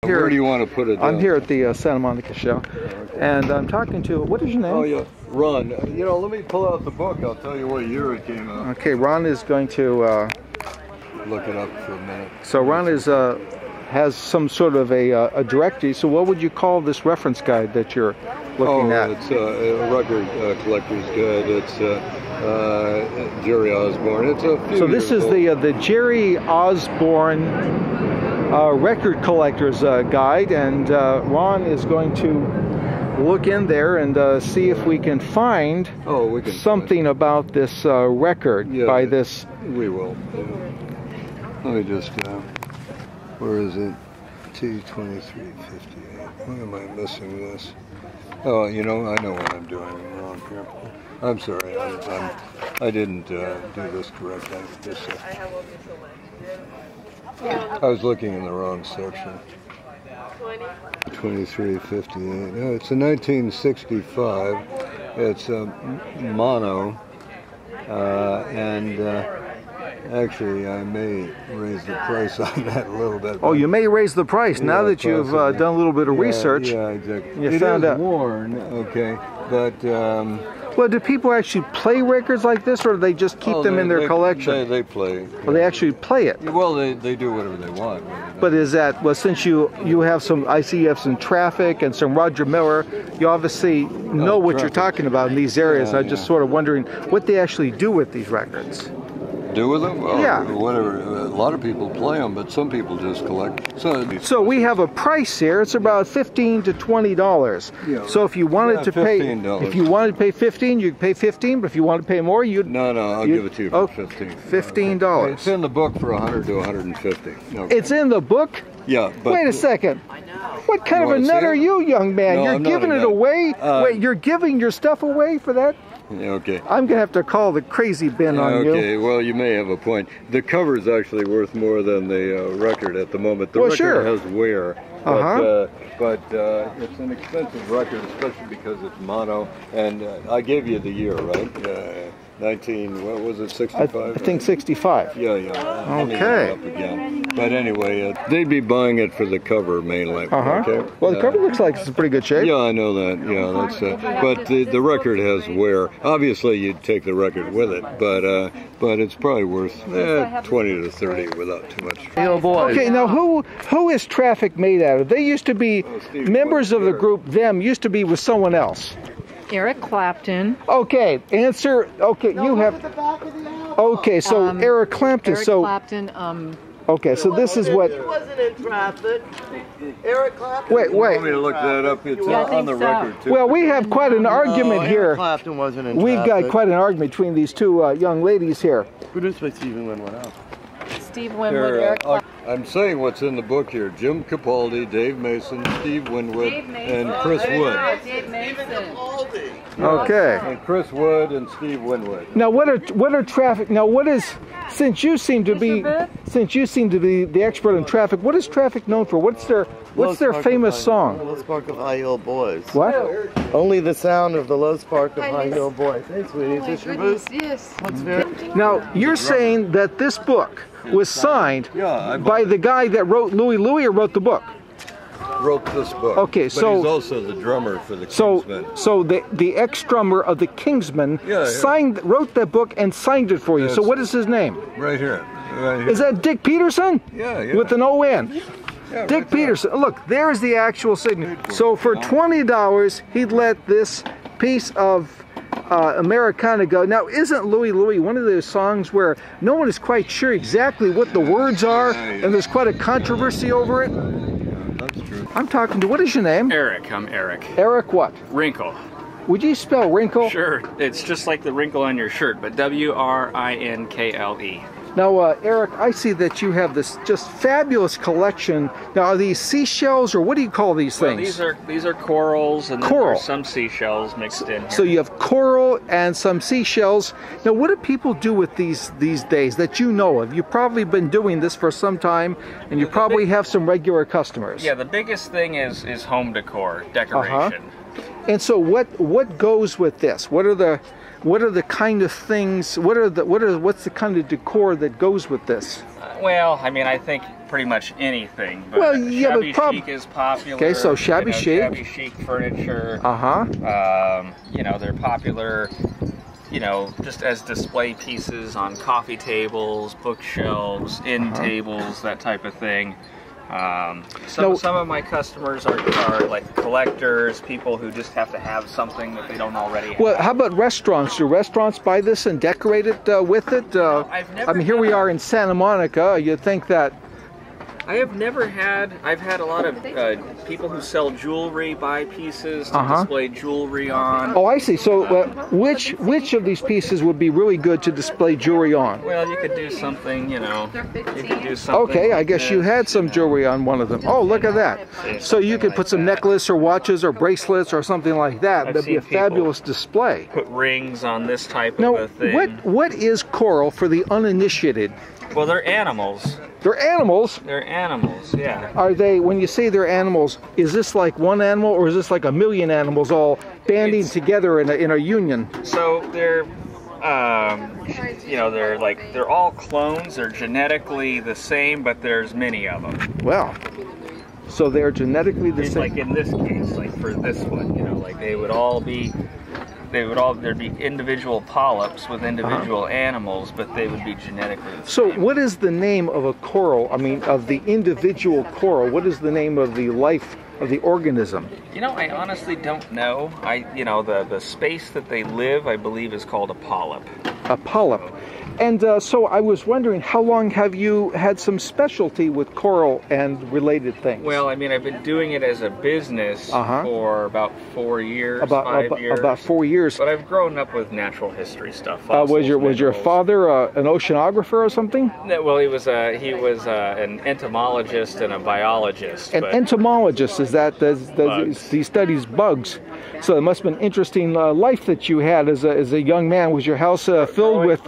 here. Where do you want to put it? I'm here at the Santa Monica show, and I'm talking to. What is your name? Oh yeah, Ron. You know, let me pull out the book. I'll tell you what year it came out. Okay, Ron is going to look it up for a minute. So Ron is has some sort of a directory. So what would you call this reference guide that you're looking at? It's a record collector's guide. It's Jerry Osborne. It's a few So this is old. the Jerry Osborne record collector's guide, and Ron is going to look in there and see if we can find something about this record by this. We will. Let me just. Where is it? T2358. Why am I missing this? Oh, you know, I know what I'm doing wrong here. I'm sorry. I didn't do this correctly. I was looking in the wrong section. 2358. No, it's a 1965. It's a mono, and actually I may raise the price on that a little bit. Oh, you may raise the price now that you've done a little bit of research. Yeah, exactly. You found out. Worn, okay, but. Well, do people actually play records like this, or do they just keep them in their collection? They play. Well, they actually play it. Well, they do whatever they want. Really. But is that, well, since you have some, I see you have some Traffic and some Roger Miller, you obviously know what you're talking about in these areas. I'm just sort of wondering what they actually do with these records. Do with them? Well, yeah. Whatever. A lot of people play them, but some people just collect. So we have a price here. It's about $15 to $20. Yeah. So if you wanted to pay, $15. if you wanted to pay 15, you could pay 15. But if you want to pay more, you'd. No, I'll give it to you for 15. $15. It's in the book for 100 to 150. Okay. It's in the book. Yeah. But wait a second. What kind of a nut are you, young man? No, You're giving it away. Wait, you're giving your stuff away for that? Okay. I'm gonna have to call the crazy bin on you. Okay, well, you may have a point. The cover is actually worth more than the record at the moment. The record has wear, but it's an expensive record, especially because it's mono. And I gave you the year, right? 19, what was it, 65? I think 65. Yeah. Okay. Up again. But anyway, they'd be buying it for the cover mainly. Okay? Well, the cover looks like it's in pretty good shape. Yeah, I know that. Yeah, that's. But the record has wear. Obviously, you'd take the record with it, but it's probably worth 20 to 30 without too much. Oh boy. Okay, now who is Traffic made out of? They used to be members of the group. Them used to be with someone else. Eric Clapton. Okay, answer. Okay, you have. Okay, so Eric Clapton. Eric Clapton. Okay, so this is what. He wasn't in Traffic. Eric Clapton. Wait. You want me to look that up? It's on the record too. Well, we have quite an argument here. Eric Clapton wasn't in We've got quite an argument between these two young ladies here. Produced by Stephen Winwood. Steve Winwood, Eric Clapton. I'm saying what's in the book here. Jim Capaldi, Dave Mason, Steve Winwood, and Chris Wood. Dave Mason. Okay. And Chris Wood and Steve Winwood. Now, what are Traffic? Now, what is, since you seem to be the expert in Traffic, what is Traffic known for? What's their famous song? Low Spark of High Heel Boys. What? Only the sound of the low spark of high heel boys. Hey, sweetie, is this your booth? Yes. Now, you're saying that this book was signed by the guy that wrote Louie or wrote the book? Wrote this book. Okay, but so he's also the drummer for the Kingsmen. So the ex-drummer of the Kingsmen wrote that book and signed it for you. So what is his name? Right here. Is that Dick Peterson? Yeah. With an O-N. Yeah, Dick Peterson. Look, there's the actual signature. So for $20, he'd let this piece of Americana go. Now, isn't Louie one of those songs where no one is quite sure exactly what the words are, and there's quite a controversy over it? That's true. I'm talking to, what is your name? Eric, I'm Eric. Eric what? Wrinkle. Would you spell wrinkle? Sure, it's just like the wrinkle on your shirt, but W-R-I-N-K-L-E. Now, Eric, I see that you have this just fabulous collection. Now, are these seashells, or what do you call these things? These are corals, and then there's some seashells mixed in here. So you have coral and some seashells. Now, what do people do with these days that you know of? You've probably been doing this for some time, and you probably have some regular customers. Yeah, the biggest thing is home decor, decoration. And so, what goes with this? What are the kind of things? What's the kind of decor that goes with this? Well, I mean, I think pretty much anything. But well, yeah, shabby but chic is popular. Okay, so shabby chic. Shabby chic furniture. Uh-huh. You know, they're popular, you know, just as display pieces on coffee tables, bookshelves, end tables, that type of thing. Some of my customers are like collectors, people who just have to have something that they don't already have. Well, how about restaurants? Do restaurants buy this and decorate it with it? I mean, here we are in Santa Monica. You'd think that. I've had a lot of people who sell jewelry buy pieces to display jewelry on. Oh, I see. So which of these pieces would be really good to display jewelry on? Well, you could do something, you know, you could do something. Okay, I like guess you had some jewelry on one of them. Oh, look at that. So you could put some necklace or watches or bracelets or something like that. That'd be a fabulous display. Put rings on this type of a thing. What is coral for the uninitiated? Well, they're animals. They're animals? They're animals, yeah. Are they, when you say they're animals, is this like one animal or is this like a million animals all banding together in a union? So they're, you know, they're all clones. They're genetically the same, but there's many of them. Well, so they're genetically the same. Like in this case, like for this one, you know, like there'd be individual polyps with individual animals, but they would be genetically the same. So what is the name of a coral, I mean, of the individual coral? What is the name of the life of the organism? You know, I honestly don't know. You know, the space that they live, I believe, is called a polyp. A polyp. And so I was wondering, how long have you had some specialty with coral and related things? Well, I mean, I've been doing it as a business for about 4 years, 5 years. About 4 years. But I've grown up with natural history stuff. Was your father an oceanographer or something? No, well, he was an entomologist and a biologist. An entomologist, is that he studies bugs? So it must have been an interesting life that you had as a young man. Was your house filled with?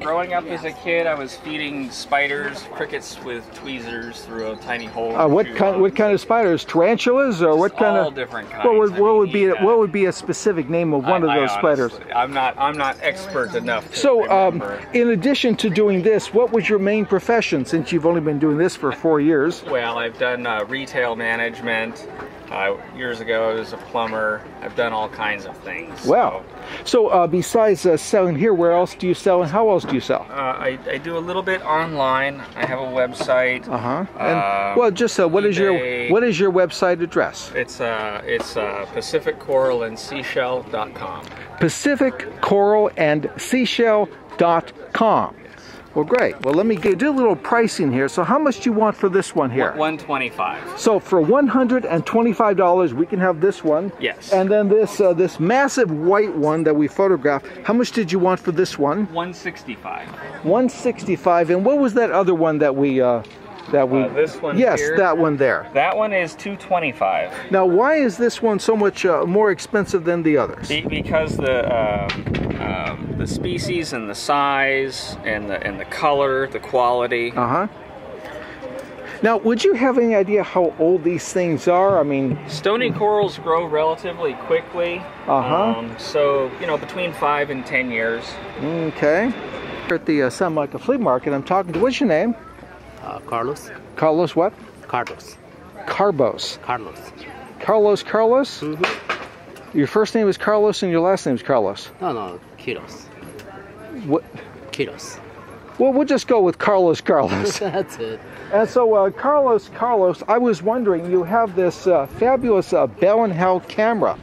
Growing up as a kid, I was feeding spiders, crickets with tweezers through a tiny hole. What kind of spiders? Tarantulas or what kind of? All different kinds. What would be a specific name of one of those spiders? I'm not expert enough to So, remember. In addition to doing this, what was your main profession since you've only been doing this for 4 years? Well, I've done retail management. Years ago, I was a plumber. I've done all kinds of things. Wow. So besides selling here, where else do you sell and how else do you sell? I do a little bit online. I have a website. And well, just what is your website address? It's PacificCoralAndSeashell.com. PacificCoralAndSeashell.com. Well, great. Well, let me do a little pricing here. So how much do you want for this one here? $125. So for $125, we can have this one. Yes. And then this massive white one that we photographed. How much did you want for this one? $165. $165. And what was that other one that we this one yes, here? that one there. That one is $225. Now, why is this one so much more expensive than the others? Because the species and the size and the color, the quality. Now, would you have any idea how old these things are? I mean, stony corals grow relatively quickly. So, you know, between 5 and 10 years. Okay. Here at the Santa Monica Flea Market, I'm talking to, what's your name? Carlos. Carlos what? Carlos. Carbos. Carlos. Carlos? Your first name is Carlos and your last name is Carlos? No, Kiros. What? Kiros. Well, we'll just go with Carlos. That's it. And so, Carlos, I was wondering, you have this fabulous Bell & Howell camera.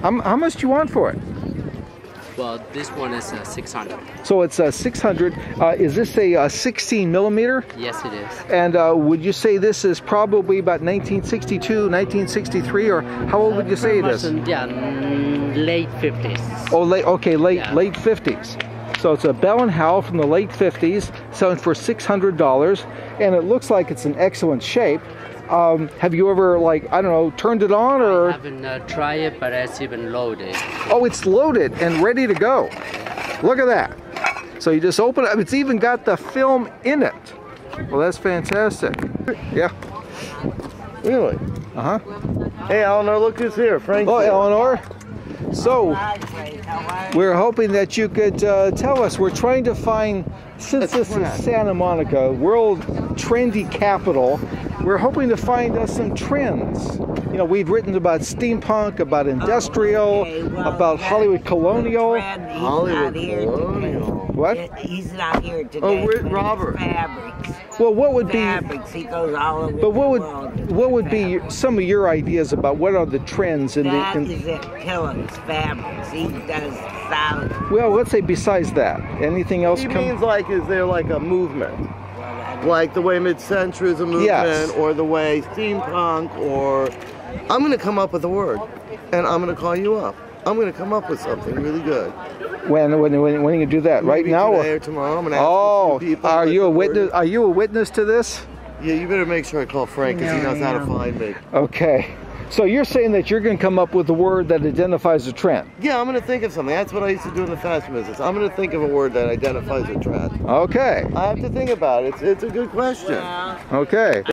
How much do you want for it? Well, this one is 600. So it's 600. Is this a 16 millimeter? Yes, it is. And would you say this is probably about 1962, 1963, or how old would you say it is? Yeah, late 50s. Oh, late 50s. So it's a Bell & Howell from the late 50s, selling for $600, and it looks like it's in excellent shape. Have you ever, like, I don't know, turned it on or? I haven't tried it, but it's even loaded. Oh, it's loaded and ready to go. Look at that. So you just open it. It's even got the film in it. Well, that's fantastic. Yeah. Really? Hey, Eleanor, look who's here. Frank. Oh, here. Eleanor. So, we're hoping that you could tell us. We're trying to find, since this is Santa Monica, world trendy capital, we're hoping to find us some trends. You know, we've written about steampunk, about industrial, about Hollywood colonial. Hollywood colonial. What? He's not here today. Oh, Robert. Fabrics. Well, what would be? Fabrics. He goes all over But what the would world. be some of your ideas about what are the trends in That the? is it. Pillars, fabrics. He does solid. Well, let's say besides that, anything else? He means like, is there like a movement? Like the way mid-century is a movement, Yes. or the way steampunk, or... I'm going to come up with a word, and I'm going to call you up. I'm going to come up with something really good. When you do that? Right Maybe now? today or tomorrow. I'm going to ask Oh, a few people are what you a the word witness? is. Are you a witness to this? Yeah, you better make sure I call Frank because he knows how to find me. Okay. So you're saying that you're going to come up with a word that identifies a trend? Yeah, I'm going to think of something. That's what I used to do in the fashion business. I'm going to think of a word that identifies a trend. Okay. I have to think about it. It's a good question. Okay.